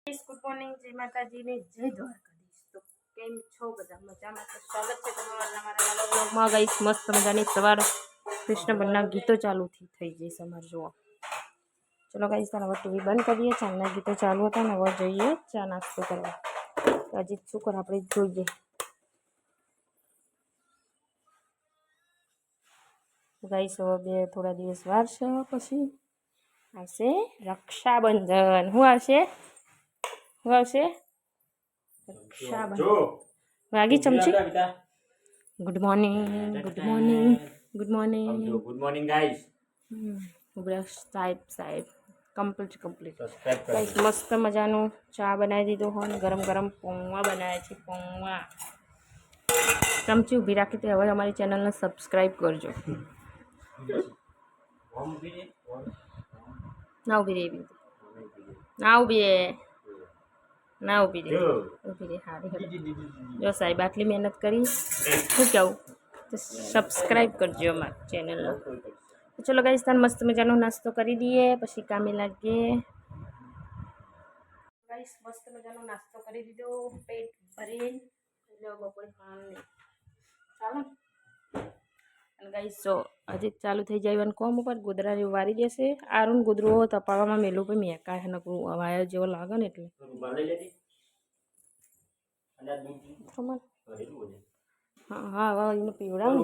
Good morning, જય માતાજી ને જય દ્વારકાધીશ. તો કેમ છો બધા? મજામાં? તો સ્વાગત છે તમારું મારા નવા વ્લોગમાં. ગાઈસ મસ્ત મજાની સવાર કૃષ્ણ બનના ગીતો ચાલુ થઈ જઈશ અમારે જોવા. ચલો ગાઈસ હવે ટીવી બંધ કરીએ. ચાના ગીતો ચાલુ હતા ને હવે જઈએ ચા નાસ્તો કરવા. આજે શું કર આપણે જોઈએ. ગાઈસ હવે થોડા દિવસ વાર છે, પછી આવશે રક્ષાબંધન. શું આવશે? શું આવશે? રક્ષાબંધન. વાગી ચમચી. Good morning, good morning, good morning, good morning guys. સાહેબ કમ્પ્લીટ. ગાઈસ મસ્ત મજાનું ચા બનાવી દીધો હોય. ગરમ ગરમ પૌવા બનાવ્યા છે. પૌવા ચમચી ઊભી રાખી. તે હવે અમારી ચેનલને સબસ્ક્રાઈબ કરજો. ના ઊભી રહી, ના ઊભી રે, ના ઊભી રે, ઊભી રે. હારી જો સાહેબ આટલી મહેનત કરી. શું કહું? તો સબસ્ક્રાઈબ કરજો અમારી ચેનલને. ચલો ગાઈસ તાન મસ્ત મજાનો નાસ્તો કરી દઈએ, પછી કામે લાગીએ. ગાઈસ મસ્ત મજાનો નાસ્તો કરી દીધો, પેટ ભરીને. એટલે બપોરે ખાવાનું નહીં ચાલો. અને ગાઈસ જો આજે ચાલુ થઈ જાય અને કોમ ઉપર ગોદરા જેવું વારી દેશે. આરુન ગોદરો તપાવવામાં મેલું પણ મેકાય નકરું વાયર જેવો લાગે ને એટલે હા હવે એને પીવડાવું.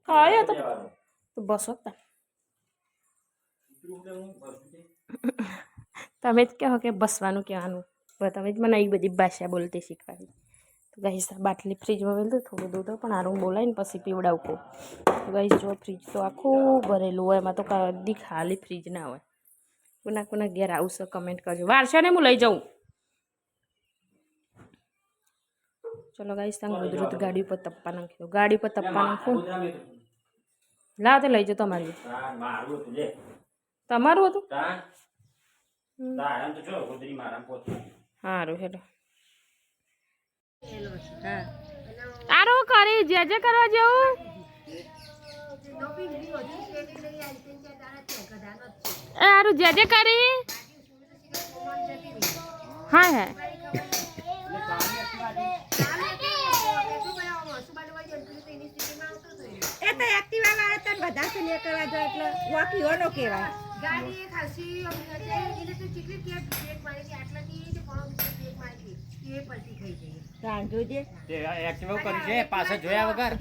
કયો તો બસ હતા તમે જ કહો કે બસવાનું કહેવાનું. તમે જ મને એ બધી ભાષા બોલતી શીખવાડી. તો ગાઈસ બાટલી ફ્રીજમાં મેળ દો, થોડું દૂધ પણ આરું બોલાવીને પછી પીવડાવવું. તો ગાઈસ જો ફ્રીજ તો આખું ભરેલું હોય, એમાં તો કદી ખાલી ફ્રીજ ના હોય. કોના ઘેર આવશે કમેન્ટ કરજો. વારસે ને હું લઈ જાઉં. ચલો ગાઈસ તમે ગોદરું ગાડી ઉપર તપ્પા નાખી દો. ગાડી પર તપ્પા નાખું. લાવ તે લઈ જાઓ. તમારી તમારું હતું સારું. હેલો આરો કરી જે કરવા જેવું. સારું જે કરી. હા હે એક્ટિવા વાળા તને બધા છે ને કરવા જો એટલે વાકી ઓનો કહેવાય. ગાડી ખાસી એને તો ચીકલી કે બ્રેક મારી કે આટલાથી જે કોણ બ્રેક મારી એ પલટી થઈ ગઈ. તાણ જોજે તે એક્ટિવા કરી છે પાછળ જોયા વગર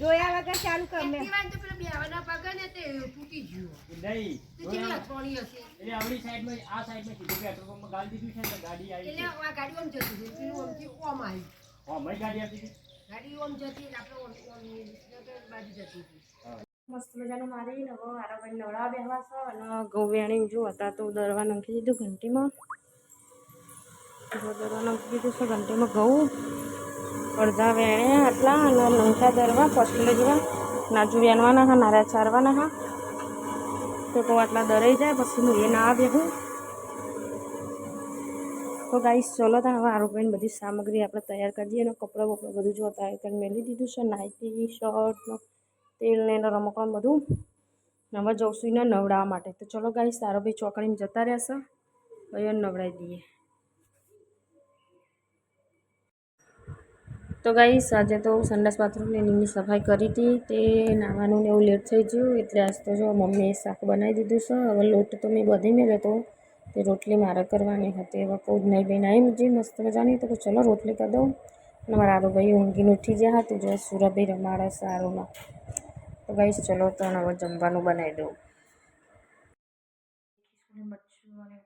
ચાલુ કર. મે એક્ટિવા તો પેલા બેવાના પગ ને તે તૂટી ગયો નહીં. તે ચીકલી અથોણી હશે એટલે આવડી સાઈડમાં આ સાઈડમાં સીધું પેટ્રોલ પંપ ગાડી દીધું છે ને ગાડી આવી એટલે આ ગાડી ઓમ જતી હતી પેલું ઓમથી ઓમ આવી ઓમ ગાડી આપી હતી. ગાડી ઓમ જતી આપણે ઓમ બાજુ જતી હતી. મસ્ત મજાનું મારી હવે આરાભાઈ નવડા બેહવા છે. અને ઘઉં વેણી જો હતા તો દરવા નાખી દીધું ઘંટીમાં. દરવા નાખી દીધું છે ઘંટીમાં. ઘઉં અડધા વેણ્યા આટલા અને નંખા દરવા 5 કિલો જેવા. નાજુ વેણવાના હા, નારા ચારવાના હા. તો આટલા દરાઈ જાય પછી હું એ ના બેહું. તો ગાઈસ ચલો તો હવે આરોગ્યની બધી સામગ્રી આપણે તૈયાર કરી દઈએ. અને કપડાં બપડા બધું જો તૈયાર કરી મેળવી દીધું છે. નાઇટી, શર્ટ, તેલ ને રમકડું બધું. હવે જઉં એને નવડાવવા માટે. તો ચલો ગાઈસ તારો ભાઈ ચોકડીમાં જતા રહેશે. ભાઈ નવડાવી દઈએ. તો ગાઈસ આજે તો સંડાસ બાથરૂમની નીની સફાઈ કરી હતી. તે નાવાનું ને એવું લેટ થઈ ગયું એટલે આજ તો જો મમ્મીએ શાક બનાવી દીધું છે. હવે લોટ તો મેં બધી મેળ્યો તો તે રોટલી મારે કરવાની હતી. હવે કોઈ નહીં બેન આવી મજી મસ્ત મજાની. તો ચલો રોટલી કરી દઉં. અને મારા આરોભાઈ ઊંઘીને ઉઠી ગયા હતા. જો સુરભી રમાડે સારુંમાં. તો ગાઈસ ચલો તો હવે જમવાનું બનાવી દઉં.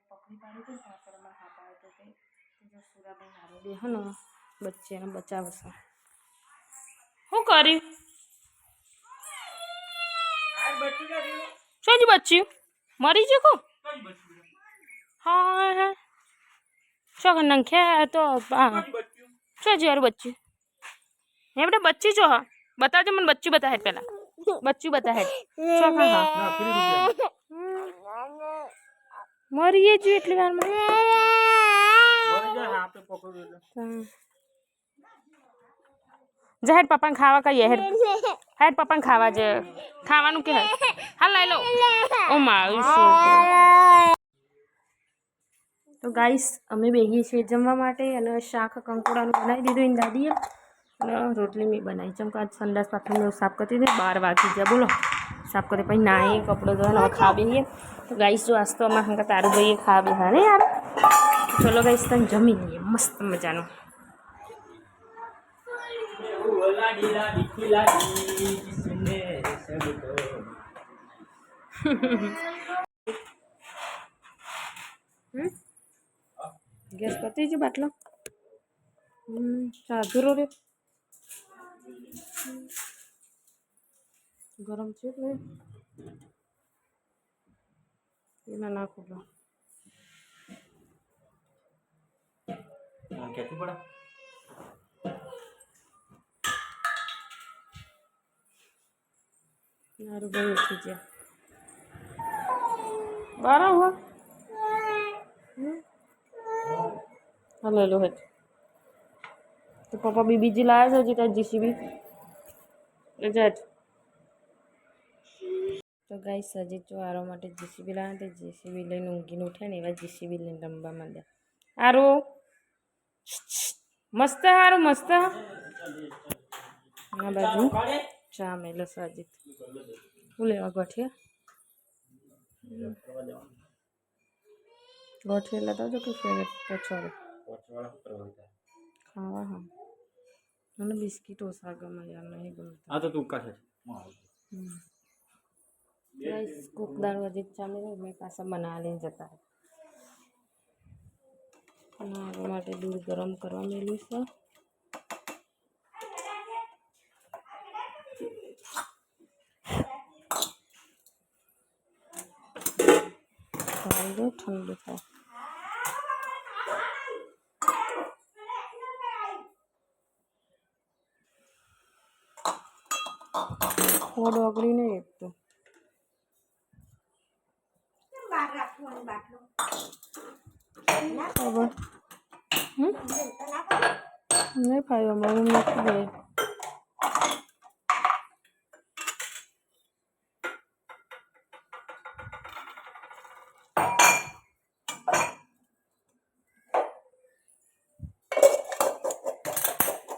પકડી પાડી પાછળમાં હાથા હતો તે જો સુરાભાઈ હારો બે હે ને બચ્ચાને બચાવશે. શું કર્યું? શું જ બચ્યું? મરી ગયું કો? હા શું નંખ્યા તો શું જ યાર બચ્યું? એ બેટા બચ્ચી જો હા બતાવજો મને. બચ્ચું બતાવે પેલા. બચ્ચું બતાવે શું? હા મરી જ એટલી વારમાં. હેડ પપ્પાને ખાવા કહીએ. હેડ પપ્પાને ખાવા જે ખાવાનું કે હા લઈ લો. ઓ મારું તો ગાઈસ અમે બેહીએ છીએ જમવા માટે અને શાક કંકોડાનું બનાવી દીધું એની દાદીએ અને રોટલી મેં બનાવી ચમકા સંડાસ પાથરું સાફ કરતી હતી 12 વાગી ગયા બોલો સાફ કરી પછી નાહી કપડો ધોઈને હવે ખા બેહીએ તો ગાઈસ જો આજ તો અમારા હંગા તારું ભાઈએ ખા બેહા ને યાર ચલો ગાઈસ તમે જમી લઈએ મસ્ત મજાનું ગેસ પતી ગયો બાટલો સાધુરો રે ગરમ છે એટલે એના નાખો ક્યાંથી પડે મારું ભાઈ ઉઠી ગયા બારા હુआ હલો લો હે તો પપ્પા બી બીજી લાવ્યા છે જીતા જીસીબી એજાટ તો ગાઈસ સજી જો આરો માટે જીસીબી લાવ્યા તે જીસીબી લઈને ઊંઘીને ઉઠ્યા ને એવા જીસીબી લઈને રમવા માંડ્યા આરો મસ્ત હારું મસ્ત આ બાજુ ચા મેલો સાજીત હું લેવા ગોઠિયા લેતા જો કે ફેવરેટ પછવાડે ખાવા હા મને બિસ્કીટ ઓછા ગમે યાર નહીં ગમતા આ તો તું કાશે ગાઈસ કોકદાર વધી ચા મેં મેં પાછા બનાવી લઈને જતા અને આ માટે દૂધ ગરમ કરવા મેલ્યું છે ઠંડુ થાય થોડું અગડી નહીં એક તો ખબર નહીં ફાવ્યો હમણાં હું નથી ગઈ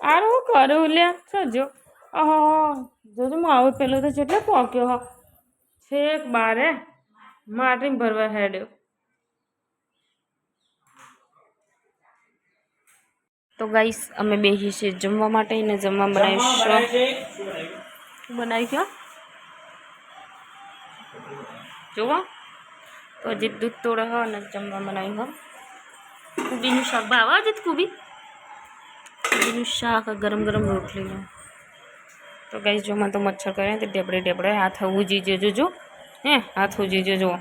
આરું કરું લ્યા જો જોજો હું આવું પેલો તો જેટલો પોક્યો હા છેક બારે માટી ભરવા હેડ્યો તો ગાઈસ અમે બેસી છીએ જમવા માટે ને જમવા બનાવીશું બનાવી ક્યાં જોવા તો હજી દૂધ તોડે હ અને જમવા બનાવ્યું હ કુબીનું શાક ભાવે હજી કુબી કુબીનું શાક ગરમ ગરમ રોટલીનું તો ગાઈસ જો મને તો મચ્છર કરે તો ઢેબડે હાથ ઉજી જજો જો હે હાથ ઉજી જજો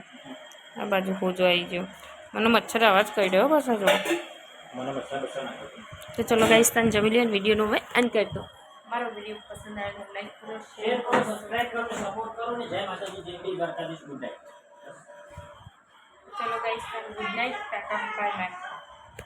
આ બાજુ હોજો આવી ગયો મને મચ્છર અવાજ કરી દો પાછો જો તો ચલો ગાઈસ તને જમી લે વિડીયોનો હવે એન્ડ કરી દો મારો વિડીયો પસંદ આવે તો લાઈક કરો શેર કરો સબસ્ક્રાઇબ કરો સપોર્ટ કરો ને જય માતાજી જય બી દ્વારકાધીશ ગુડ નાઇટ ચલો guys good night Tata bye bye